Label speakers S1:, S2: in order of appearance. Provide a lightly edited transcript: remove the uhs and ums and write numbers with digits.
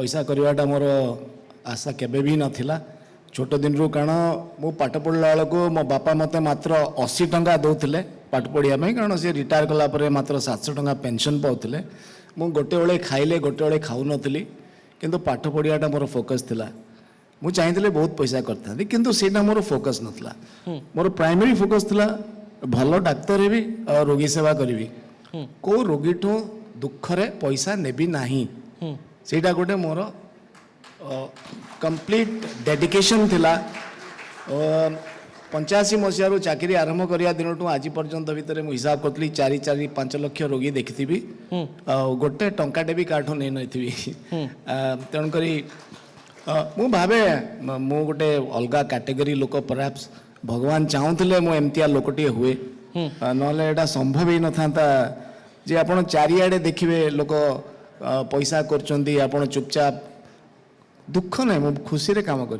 S1: पैसा करवाटा मोर आशा केबे भी नथिला छोट दिन रू कारण मु पाठ पढ़ला बेलू मो बापा मते मात्र 80 टंका दौले पाठ पढ़िया कारण सी रिटायर कलापर मात्र 700 टंका पेंशन पाऊले मु गोटे बेले खाइले गोटे बेले खाऊ नथिली किंतु पाठ पढ़ियाटा मोर फोकस थिला मु चाहिए बहुत पैसा करता किंतु सेटा मोर फोकस नथिला मोर प्राइमरी फोकस थिला भल डाक्तर हेबी और रोगी सेवा करी को रोगी ठू दुखरे पैसा नेबी नाही सेटा गोटे मोर कंप्लीट डेडिकेशन थिला 85 मसीह चाकरी आरंभ करिया दिन आज पर्यंत भितर मु हिसाब करी 4-5 लाख रोगी देखी गोटे टंकाटे भी काठू नहीं नथी तेणुक मु भावे मु गोटे अलगा कैटेगरी लोक परहैप्स भगवान चाहूले मु एमतिया लोकटी हुए नले एटा संभव ही न था जे आपण चारिआडे देखिए लोक पैसा करचंदी आपण चुपचाप दुख नहीं मु खुशी रे काम कर